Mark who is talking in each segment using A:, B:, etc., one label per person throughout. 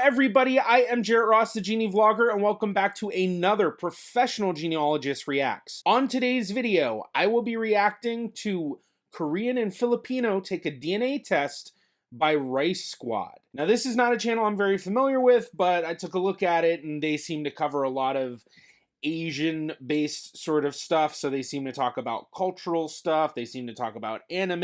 A: everybody, I am Jarrett Ross, the Genie Vlogger, and welcome back to another Professional Genealogist Reacts. On today's video, I will be reacting to Korean and Filipino take a DNA test by Rice Squad. Now, this is not a channel I'm very familiar with, but I took a look at it and they seem to cover a lot of Asian-based sort of stuff. So they seem to talk about cultural stuff, they seem to talk about anime,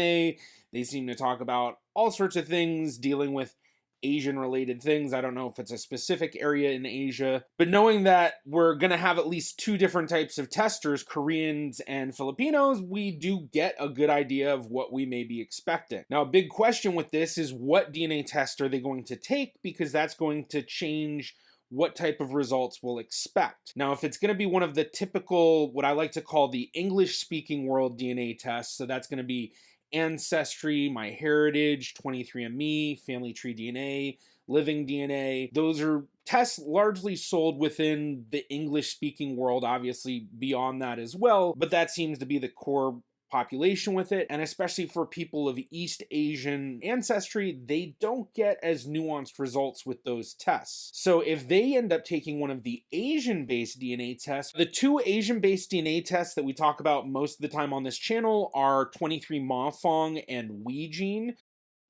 A: they seem to talk about all sorts of things dealing with Asian-related things. I don't know if it's a specific area in Asia, but knowing that we're gonna have at least two different types of testers, Koreans and Filipinos, we do get a good idea of what we may be expecting. Now, a big question with this is what DNA test are they going to take, because that's going to change what type of results we'll expect. Now, if it's going to be one of the typical, what I like to call the English-speaking world DNA tests, so that's going to be Ancestry, MyHeritage, 23andMe, Family Tree DNA, Living DNA. Those are tests largely sold within the English-speaking world, obviously beyond that as well, but that seems to be the core population with it, and especially for people of East Asian ancestry, they don't get as nuanced results with those tests. So if they end up taking one of the Asian-based DNA tests, the two Asian-based DNA tests that we talk about most of the time on this channel are 23andMe and WeGene,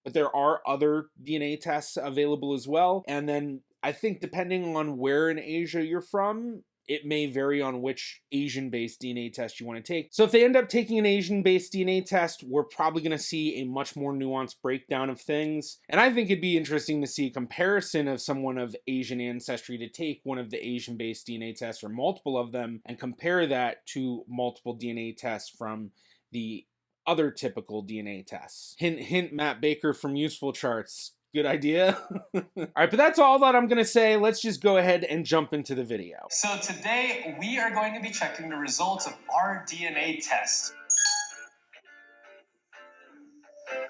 A: but there are other DNA tests available as well. And then I think depending on where in Asia you're from, it may vary on which Asian-based DNA test you want to take. So if they end up taking an Asian-based DNA test, we're probably going to see a much more nuanced breakdown of things. And I think it'd be interesting to see a comparison of someone of Asian ancestry to take one of the Asian-based DNA tests or multiple of them and compare that to multiple DNA tests from the other typical DNA tests. Hint, hint, Matt Baker from Useful Charts. Good idea. All right, but that's all that I'm gonna say. Let's just go ahead and jump into the video.
B: So today we are going to be checking the results of our DNA test.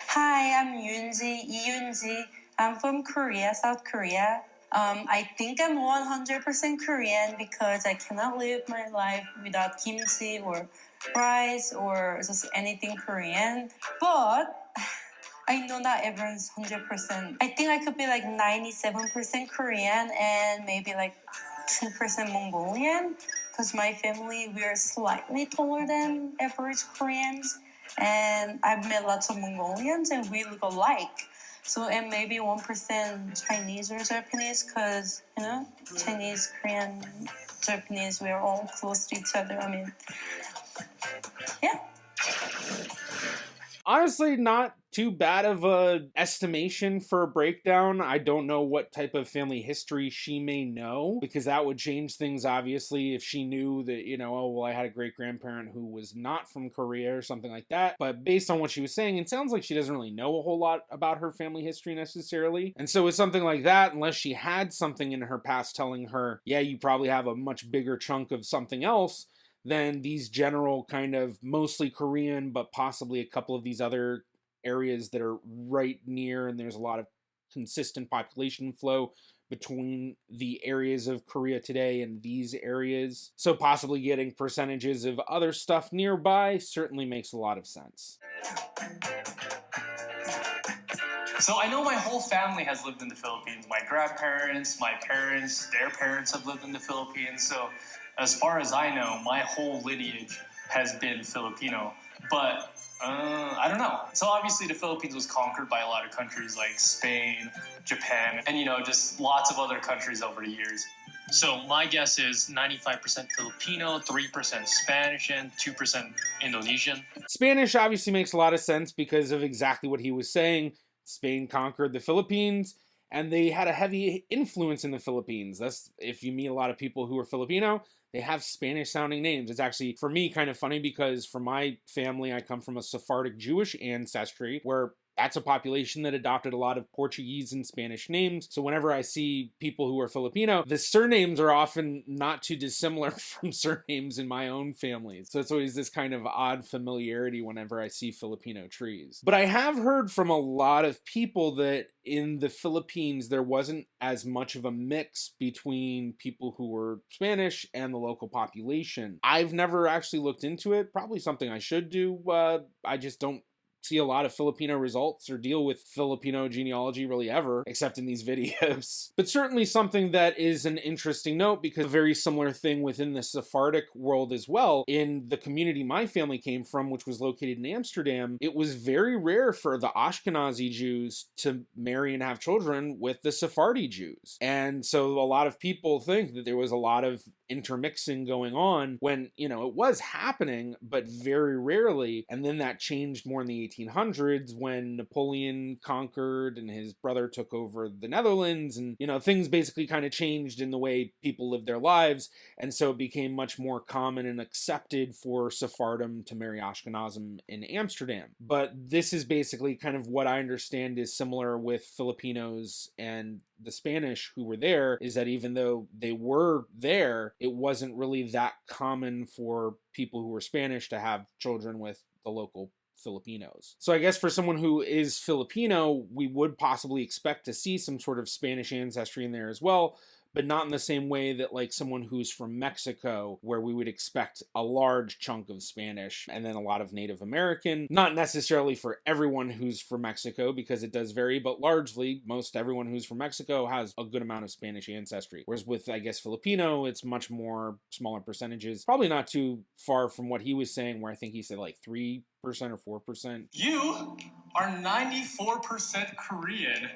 C: Hi, I'm Yoonji. I'm from Korea, South Korea. I think I'm 100% Korean because I cannot live my life without kimchi or rice or just anything Korean. But I know not everyone's 100%. I think I could be like 97% Korean and maybe like 2% Mongolian, because my family, we're slightly taller than average Koreans, and I've met lots of Mongolians and we look alike. So, and maybe 1% Chinese or Japanese, because, you know, Chinese, Korean, Japanese, we're all close to each other. I mean, yeah.
A: Honestly, not too bad of a estimation for a breakdown. I don't know what type of family history she may know, because that would change things, obviously, if she knew that, you know, oh, well, I had a great-grandparent who was not from Korea or something like that. But based on what she was saying, it sounds like she doesn't really know a whole lot about her family history necessarily. And so with something like that, unless she had something in her past telling her, yeah, you probably have a much bigger chunk of something else, than these general kind of mostly Korean, but possibly a couple of these other areas that are right near, and there's a lot of consistent population flow between the areas of Korea today and these areas. So possibly getting percentages of other stuff nearby certainly makes a lot of sense.
B: So I know my whole family has lived in the Philippines. My grandparents, my parents, their parents have lived in the Philippines. So as far as I know, my whole lineage has been Filipino, but I don't know. So obviously the Philippines was conquered by a lot of countries like Spain, Japan, and, you know, just lots of other countries over the years. So my guess is 95% Filipino, 3% Spanish, and 2% Indonesian.
A: Spanish obviously makes a lot of sense because of exactly what he was saying. Spain conquered the Philippines, and they had a heavy influence in the Philippines. That's, if you meet a lot of people who are Filipino, they have Spanish-sounding names. It's actually, for me, kind of funny because for my family, I come from a Sephardic Jewish ancestry, where that's a population that adopted a lot of Portuguese and Spanish names. So whenever I see people who are Filipino, the surnames are often not too dissimilar from surnames in my own family. So it's always this kind of odd familiarity whenever I see Filipino trees. But I have heard from a lot of people that in the Philippines, there wasn't as much of a mix between people who were Spanish and the local population. I've never actually looked into it. Probably something I should do. I just don't see a lot of Filipino results or deal with Filipino genealogy really ever, except in these videos. But certainly something that is an interesting note, because a very similar thing within the Sephardic world as well. In the community my family came from, which was located in Amsterdam, it was very rare for the Ashkenazi Jews to marry and have children with the Sephardi Jews. And so a lot of people think that there was a lot of intermixing going on when, you know, it was happening, but very rarely. And then that changed more in the 1800s when Napoleon conquered and his brother took over the Netherlands, and, you know, things basically kind of changed in the way people lived their lives, and so it became much more common and accepted for Sephardim to marry Ashkenazim in Amsterdam. But this is basically kind of what I understand is similar with Filipinos and the Spanish who were there, is that even though they were there, it wasn't really that common for people who were Spanish to have children with the local Filipinos. So I guess for someone who is Filipino, we would possibly expect to see some sort of Spanish ancestry in there as well, but not in the same way that like someone who's from Mexico, where we would expect a large chunk of Spanish and then a lot of Native American. Not necessarily for everyone who's from Mexico, because it does vary, but largely most everyone who's from Mexico has a good amount of Spanish ancestry. Whereas with, I guess, Filipino, it's much more smaller percentages. Probably not too far from what he was saying, where I think he said like 3% or 4%.
B: You are 94% Korean.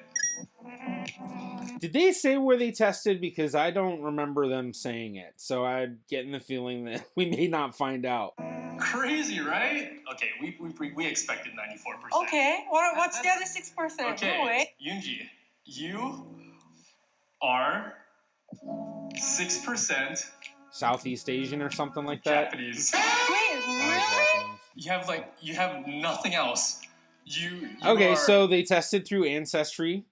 A: Did they say where they tested? Because I don't remember them saying it. So I'm getting the feeling that we may not find out.
B: Crazy, right? Okay, we expected 94%.
C: Okay, what's the other 6%?
B: Okay,
C: No way.
B: Yunji, you are 6%
A: Southeast Asian or something like that.
B: Japanese.
C: Wait, really?
B: You have nothing else. You
A: Okay,
B: are...
A: so they tested through Ancestry.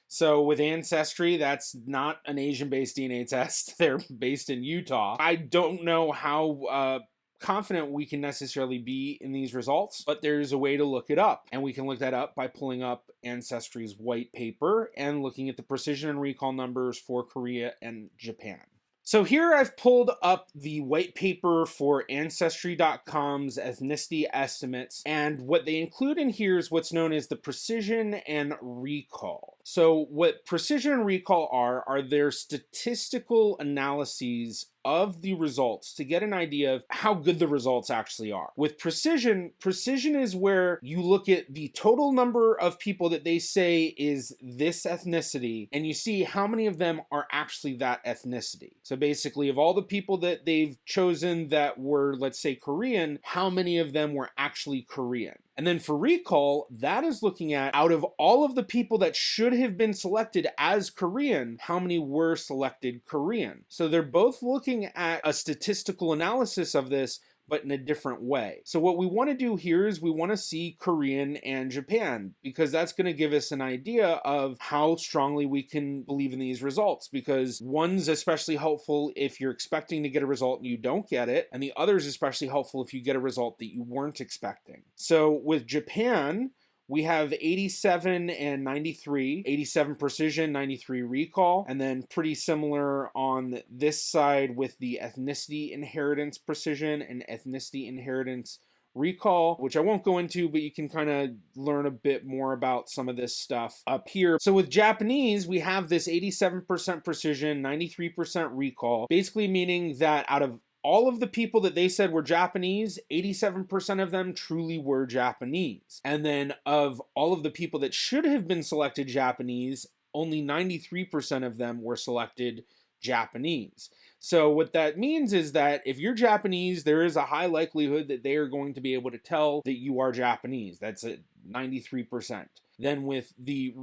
A: So with Ancestry, that's not an Asian-based DNA test. They're based in Utah. I don't know how confident we can necessarily be in these results, but there's a way to look it up. And we can look that up by pulling up Ancestry's white paper and looking at the precision and recall numbers for Korea and Japan. So here I've pulled up the white paper for Ancestry.com's ethnicity estimates, and what they include in here is what's known as the precision and recall. So what precision and recall are their statistical analyses of the results to get an idea of how good the results actually are. With precision is where you look at the total number of people that they say is this ethnicity, and you see how many of them are actually that ethnicity. So basically, of all the people that they've chosen that were, let's say, Korean, how many of them were actually Korean? And then for recall, that is looking at, out of all of the people that should have been selected as Korean, how many were selected Korean? So they're both looking at a statistical analysis of this, but in a different way. So what we want to do here is we want to see Korean and Japan, because that's going to give us an idea of how strongly we can believe in these results, because one's especially helpful if you're expecting to get a result and you don't get it, and the other is especially helpful if you get a result that you weren't expecting. So with Japan, we have 87 and 93, 87 precision, 93 recall, and then pretty similar on this side with the ethnicity inheritance precision and ethnicity inheritance recall, which I won't go into, but you can kind of learn a bit more about some of this stuff up here. So with Japanese, we have this 87% precision, 93% recall, basically meaning that out of all of the people that they said were Japanese, 87% of them truly were Japanese. And then of all of the people that should have been selected Japanese, only 93% of them were selected Japanese. So what that means is that if you're Japanese, there is a high likelihood that they are going to be able to tell that you are Japanese. That's at 93%. Then with the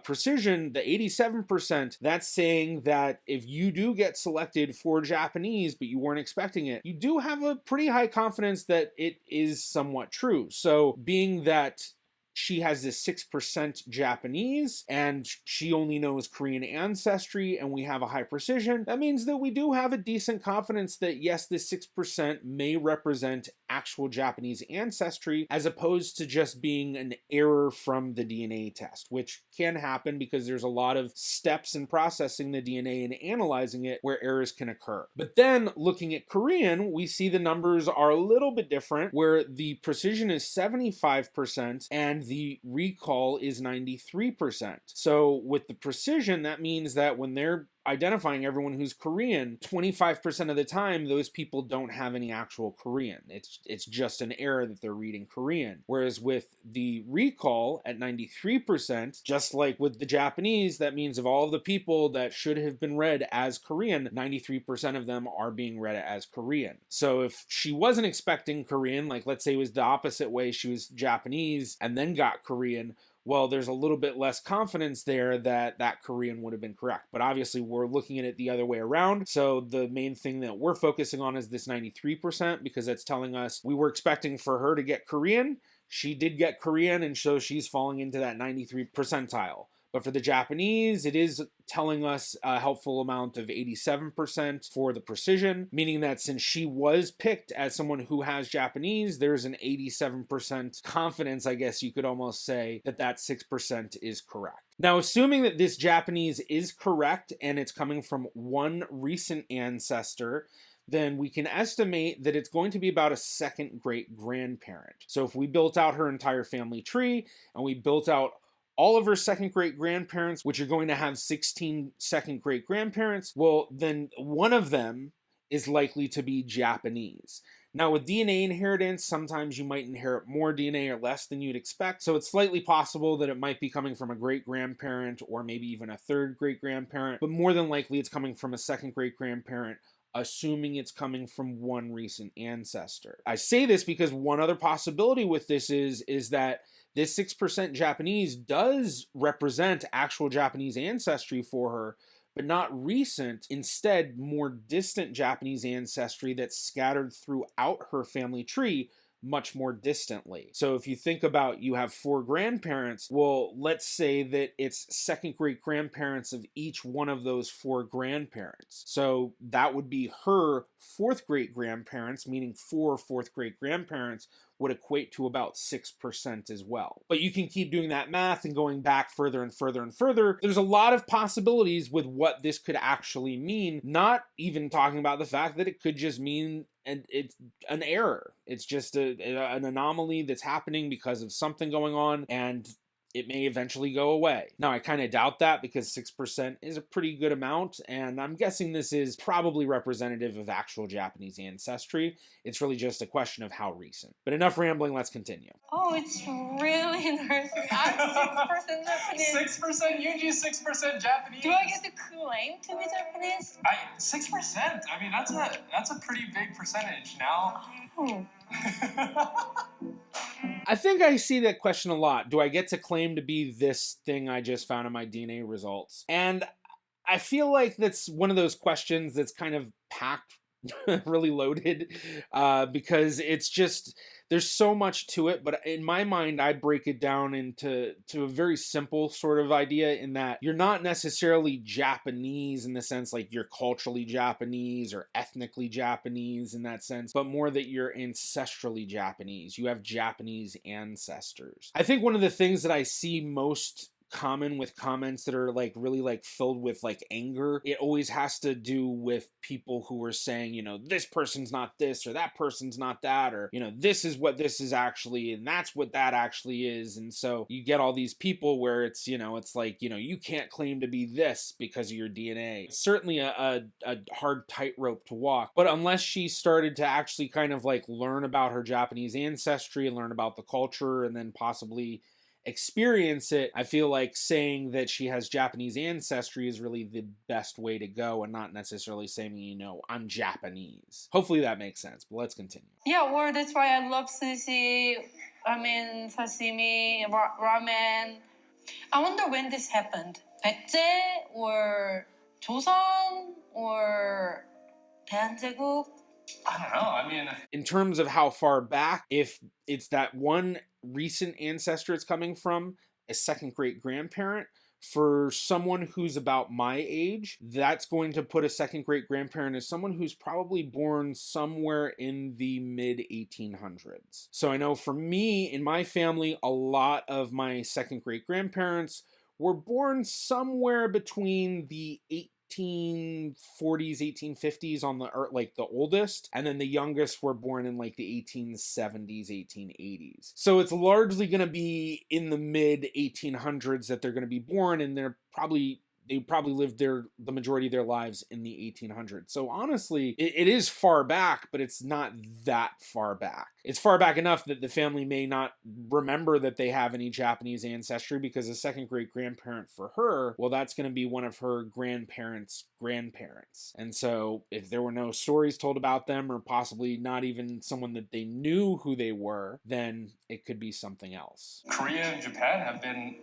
A: precision, the 87%, that's saying that if you do get selected for Japanese, but you weren't expecting it, you do have a pretty high confidence that it is somewhat true. So being that she has this 6% Japanese, and she only knows Korean ancestry, and we have a high precision, that means that we do have a decent confidence that yes, this 6% may represent actual Japanese ancestry, as opposed to just being an error from the DNA test, which can happen because there's a lot of steps in processing the DNA and analyzing it where errors can occur. But then looking at Korean, we see the numbers are a little bit different, where the precision is 75% and the recall is 93%. So with the precision, that means that when they're identifying everyone who's Korean, 25% of the time, those people don't have any actual Korean. It's just an error that they're reading Korean. Whereas with the recall at 93%, just like with the Japanese, that means of all of the people that should have been read as Korean, 93% of them are being read as Korean. So if she wasn't expecting Korean, like let's say it was the opposite way, she was Japanese and then got Korean, well, there's a little bit less confidence there that that Korean would have been correct. But obviously, we're looking at it the other way around. So the main thing that we're focusing on is this 93%, because that's telling us we were expecting for her to get Korean. She did get Korean, and so she's falling into that 93 percentile. But for the Japanese, it is telling us a helpful amount of 87% for the precision, meaning that since she was picked as someone who has Japanese, there's an 87% confidence, I guess you could almost say, that that 6% is correct. Now, assuming that this Japanese is correct and it's coming from one recent ancestor, then we can estimate that it's going to be about a second great grandparent. So if we built out her entire family tree and we built out all of her second great grandparents, which are going to have 16 second great grandparents, well, then one of them is likely to be Japanese. Now, with DNA inheritance, sometimes you might inherit more DNA or less than you'd expect, so it's slightly possible that it might be coming from a great grandparent or maybe even a third great grandparent, but more than likely it's coming from a second great grandparent, assuming it's coming from one recent ancestor. I say this because one other possibility with this is that this 6% Japanese does represent actual Japanese ancestry for her, but not recent, instead more distant Japanese ancestry that's scattered throughout her family tree much more distantly. So if you think about, you have 4 grandparents, well, let's say that it's second great grandparents of each one of those 4 grandparents. So that would be her 4th great grandparents, meaning 4 4th great grandparents would equate to about 6% as well. But you can keep doing that math and going back further and further and further. There's a lot of possibilities with what this could actually mean, not even talking about the fact that it could just mean it's an error. It's just an anomaly that's happening because of something going on, and it may eventually go away. Now, I kind of doubt that because 6% is a pretty good amount, and I'm guessing this is probably representative of actual Japanese ancestry. It's really just a question of how recent. But enough rambling, let's continue.
C: Oh, it's really interesting. I'm 6% Japanese.
B: 6%, Yuji, 6% Japanese.
C: Do I get to claim to be Japanese?
B: 6%. I mean, that's a pretty big percentage now.
C: Oh.
A: I think I see that question a lot. Do I get to claim to be this thing I just found in my DNA results? And I feel like that's one of those questions that's kind of packed, really loaded, because it's just, there's so much to it. But in my mind, I break it down into a very simple sort of idea, in that you're not necessarily Japanese in the sense like you're culturally Japanese or ethnically Japanese in that sense, but more that you're ancestrally Japanese. You have Japanese ancestors. I think one of the things that I see most common with comments that are like really like filled with like anger, it always has to do with people who are saying, you know, this person's not this or that person's not that, or, you know, this is what this is actually and that's what that actually is. And so you get all these people where it's, you know, it's like, you know, you can't claim to be this because of your DNA. It's certainly a hard tightrope to walk, but unless she started to actually kind of like learn about her Japanese ancestry and learn about the culture and then possibly experience it, I feel like saying that she has Japanese ancestry is really the best way to go, and not necessarily saying, you know, I'm Japanese. Hopefully that makes sense, but let's continue.
C: Yeah, well, that's why I love sushi, sashimi, ramen. I wonder when this happened. 백제 or 조선 or 대한제국?
B: I don't know. I mean,
A: in terms of how far back, if it's that one recent ancestor it's coming from, a second great grandparent. For someone who's about my age, that's going to put a second great grandparent as someone who's probably born somewhere in the mid 1800s. So I know for me, in my family, a lot of my second great grandparents were born somewhere between the 1840s, 1850s on the like the oldest, and then the youngest were born in like the 1870s, 1880s. So it's largely going to be in the mid 1800s that they're going to be born, and they probably lived the majority of their lives in the 1800s. So honestly, it is far back, but it's not that far back. It's far back enough that the family may not remember that they have any Japanese ancestry, because a second great grandparent for her, well, that's going to be one of her grandparents' grandparents. And so if there were no stories told about them, or possibly not even someone that they knew who they were, then it could be something else.
B: Korea and Japan have been,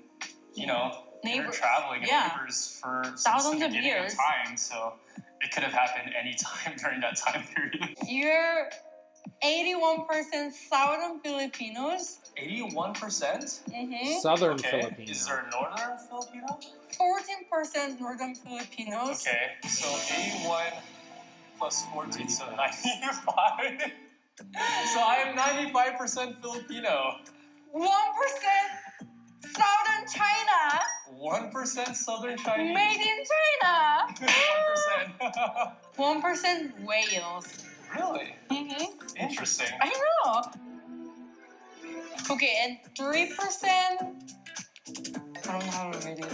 C: Neighbors.
B: traveling and
C: Yeah.
B: neighbors for
C: Thousands
B: since
C: of
B: the beginning
C: years.
B: of time, so it could have happened any time during that time period.
C: You're 81% Southern Filipinos.
B: 81%?
A: Southern
B: Okay.
A: Filipino.
B: Is there Northern Filipino?
C: 14% Northern Filipinos.
B: Okay, so 81 plus 14, so 95. So I am 95% Filipino.
C: 1% Southern China.
B: 1% Southern Chinese.
C: Made in China.
B: 1%.
C: 1% Wales.
B: Really? Interesting.
C: I know. Okay, and 3%. I don't know how to read it.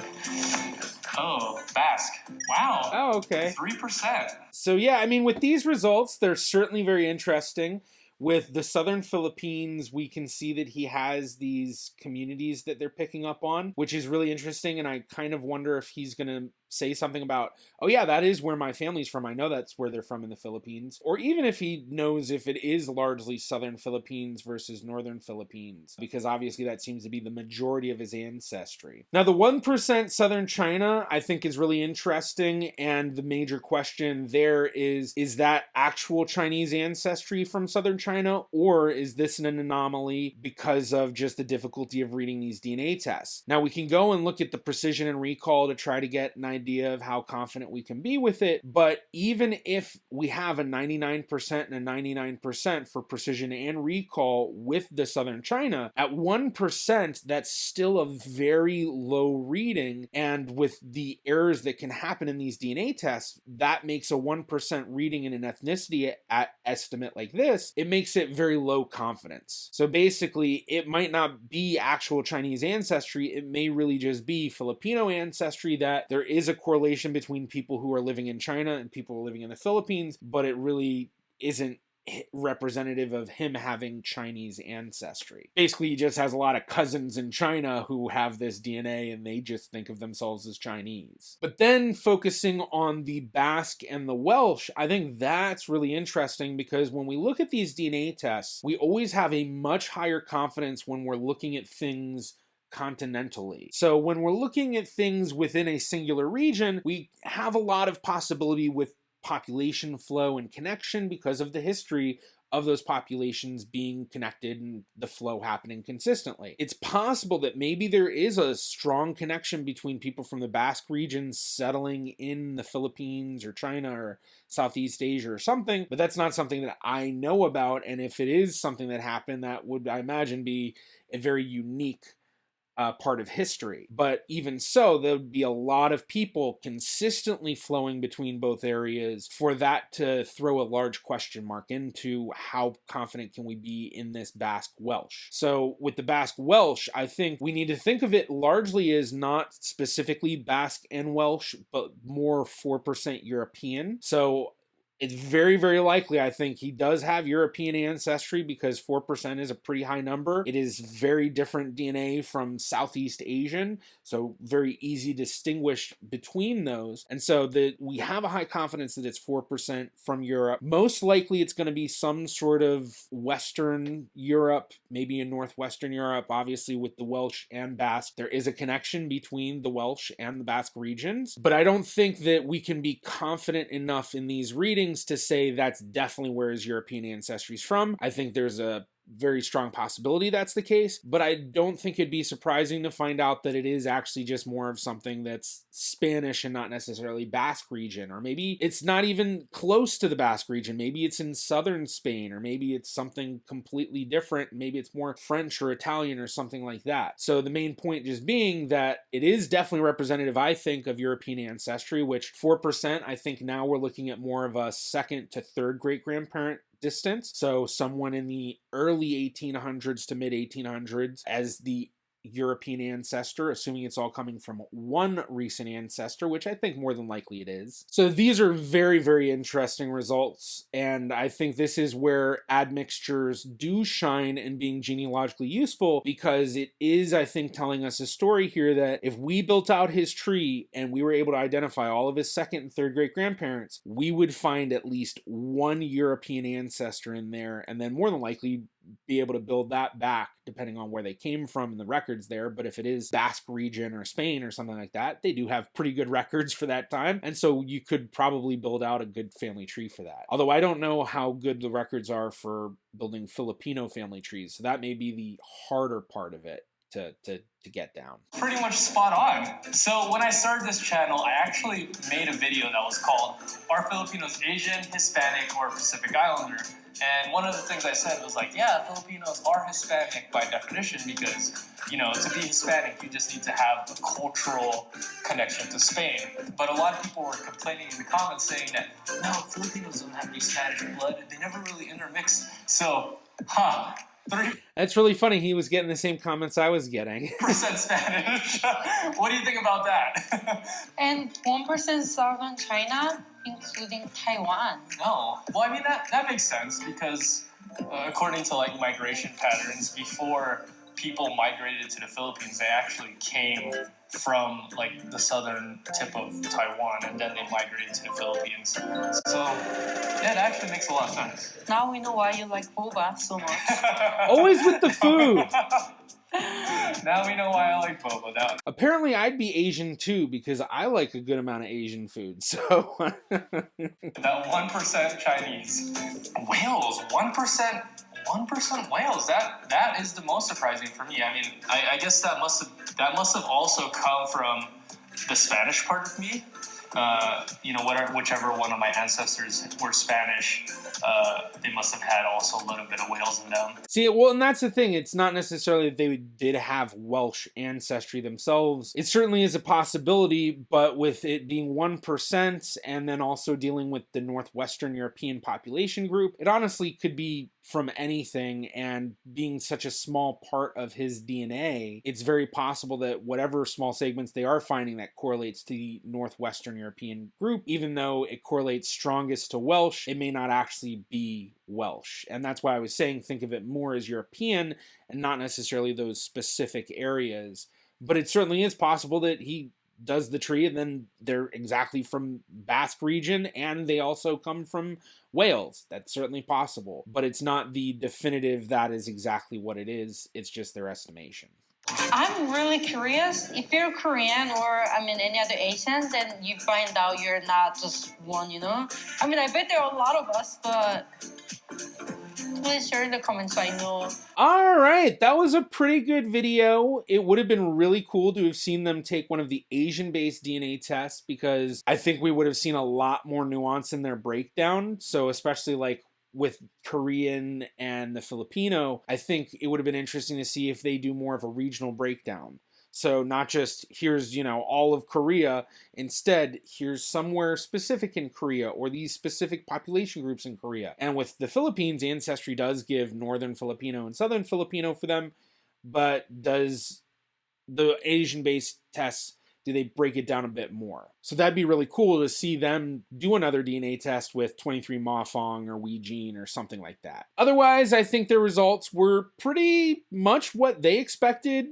B: Oh, Basque. Wow.
A: Oh, okay.
B: 3%.
A: So yeah, I mean, with these results, they're certainly very interesting. With the Southern Philippines, we can see that he has these communities that they're picking up on, which is really interesting. And I kind of wonder if he's going to say something about, oh yeah, that is where my family's from. I know that's where they're from in the Philippines. Or even if he knows if it is largely Southern Philippines versus Northern Philippines, because obviously that seems to be the majority of his ancestry. Now, the 1% Southern China, I think, is really interesting. And the major question there is that actual Chinese ancestry from Southern China, or is this an anomaly because of just the difficulty of reading these DNA tests? Now, we can go and look at the precision and recall to try to get an idea of how confident we can be with it, but even if we have a 99% and a 99% for precision and recall with the Southern China, at 1%, that's still a very low reading, and with the errors that can happen in these DNA tests, that makes a 1% reading in an ethnicity estimate like this, it makes it very low confidence. So basically, it might not be actual Chinese ancestry, it may really just be Filipino ancestry, that there is a correlation between people who are living in China and people who are living in the Philippines, but it really isn't representative of him having Chinese ancestry. Basically, he just has a lot of cousins in China who have this DNA and they just think of themselves as Chinese. But then focusing on the Basque and the Welsh, I think that's really interesting, because when we look at these DNA tests, we always have a much higher confidence when we're looking at things continentally. So when we're looking at things within a singular region, we have a lot of possibility with population flow and connection because of the history of those populations being connected and the flow happening consistently. It's possible that maybe there is a strong connection between people from the Basque region settling in the Philippines or China or Southeast Asia or something, but that's not something that I know about. And if it is something that happened, that would, I imagine, be a very unique part of history. But even so, there would be a lot of people consistently flowing between both areas for that to throw a large question mark into how confident can we be in this Basque Welsh. So with the Basque Welsh, I think we need to think of it largely as not specifically Basque and Welsh, but more 4% European. So it's very, very likely, I think, he does have European ancestry, because 4% is a pretty high number. It is very different DNA from Southeast Asian, so very easy to distinguish between those. And so we have a high confidence that it's 4% from Europe. Most likely it's going to be some sort of Western Europe, maybe in Northwestern Europe. Obviously, with the Welsh and Basque, there is a connection between the Welsh and the Basque regions. But I don't think that we can be confident enough in these readings to say that's definitely where his European ancestry is from. I think there's a very strong possibility that's the case, but I don't think it'd be surprising to find out that it is actually just more of something that's Spanish and not necessarily Basque region, or maybe it's not even close to the Basque region. Maybe it's in southern Spain, or maybe it's something completely different. Maybe it's more French or Italian or something like that. So the main point just being that it is definitely representative, I think, of European ancestry, which 4%, I think now we're looking at more of a second to third great grandparent distance. So someone in the early 1800s to mid 1800s as the European ancestor, assuming it's all coming from one recent ancestor, which I think more than likely it is. So these are very, very interesting results, and I think this is where admixtures do shine in being genealogically useful, because it is, I think, telling us a story here that if we built out his tree and we were able to identify all of his second and third great grandparents, we would find at least one European ancestor in there, and then more than likely be able to build that back depending on where they came from in the records there. But if it is Basque region or Spain or something like that, they do have pretty good records for that time, and so you could probably build out a good family tree for that. Although I don't know how good the records are for building Filipino family trees, so that may be the harder part of it to get down.
B: Pretty much spot on. So when I started this channel, I actually made a video that was called Are Filipinos Asian, Hispanic, or Pacific Islander? And one of the things I said was like, yeah, Filipinos are Hispanic by definition because, you know, to be Hispanic, you just need to have a cultural connection to Spain. But a lot of people were complaining in the comments saying that, no, Filipinos don't have any Spanish blood. They never really intermixed. So, 3%
A: That's really funny. He was getting the same comments I was getting.
B: Spanish. What do you think about that?
C: And 1% southern China, including Taiwan.
B: No. Well, I mean, that makes sense because according to like migration patterns, before people migrated to the Philippines, they actually came from like the southern tip of Taiwan, and then they migrated to the Philippines. So yeah, it actually makes a lot of sense.
C: Now we know why you like boba so much.
A: Always with the food.
B: Now we know why I like boba. Now,
A: Apparently I'd be Asian too, because I like a good amount of Asian food, so...
B: that 1% Chinese. Wales, 1% Wales. That is the most surprising for me. I mean, I guess that must have also come from the Spanish part of me. You know, whichever one of my ancestors were Spanish, they must have had also a little bit of Wales in them.
A: See, well, and that's the thing. It's not necessarily that they did have Welsh ancestry themselves. It certainly is a possibility, but with it being 1% and then also dealing with the Northwestern European population group, it honestly could be from anything, and being such a small part of his DNA, it's very possible that whatever small segments they are finding that correlates to the Northwestern European group, even though it correlates strongest to Welsh, it may not actually be Welsh. And that's why I was saying think of it more as European and not necessarily those specific areas. But it certainly is possible that he does the tree and then they're exactly from Basque region and they also come from Wales. That's certainly possible, but it's not the definitive that is exactly what it is. It's just their estimation.
C: I'm really curious. If you're Korean or, I mean, any other Asians, then you find out you're not just one, you know? I mean, I bet there are a lot of us, but please share in the comments so I know.
A: All right, that was a pretty good video. It would have been really cool to have seen them take one of the Asian-based DNA tests, because I think we would have seen a lot more nuance in their breakdown. So especially like with Korean and the Filipino, I think it would have been interesting to see if they do more of a regional breakdown. So not just here's, you know, all of Korea, instead here's somewhere specific in Korea or these specific population groups in Korea. And with the Philippines, Ancestry does give Northern Filipino and Southern Filipino for them, but does the Asian-based tests, do they break it down a bit more? So that'd be really cool to see them do another DNA test with 23 Mafong or Wee Gene or something like that. Otherwise, I think their results were pretty much what they expected,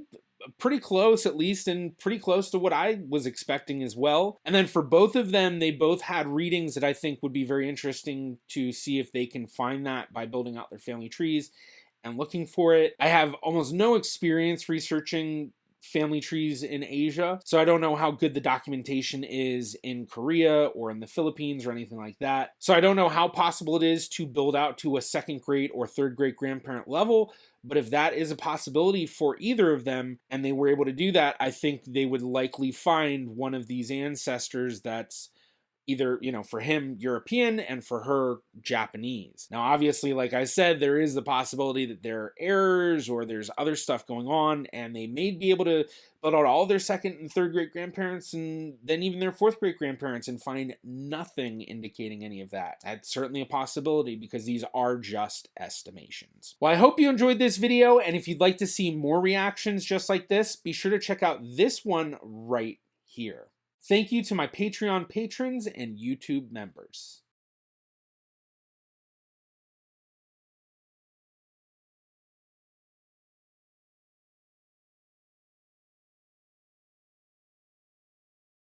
A: pretty close at least, and pretty close to what I was expecting as well. And then for both of them, they both had readings that I think would be very interesting to see if they can find that by building out their family trees and looking for it. I have almost no experience researching family trees in Asia. So I don't know how good the documentation is in Korea or in the Philippines or anything like that. So I don't know how possible it is to build out to a second great or third great grandparent level. But if that is a possibility for either of them and they were able to do that, I think they would likely find one of these ancestors that's either, for him, European, and for her, Japanese. Now, obviously, like I said, there is the possibility that there are errors or there's other stuff going on, and they may be able to build out all their second and third great grandparents and then even their fourth great grandparents and find nothing indicating any of that. That's certainly a possibility because these are just estimations. Well, I hope you enjoyed this video, and if you'd like to see more reactions just like this, be sure to check out this one right here. Thank you to my Patreon patrons and YouTube members.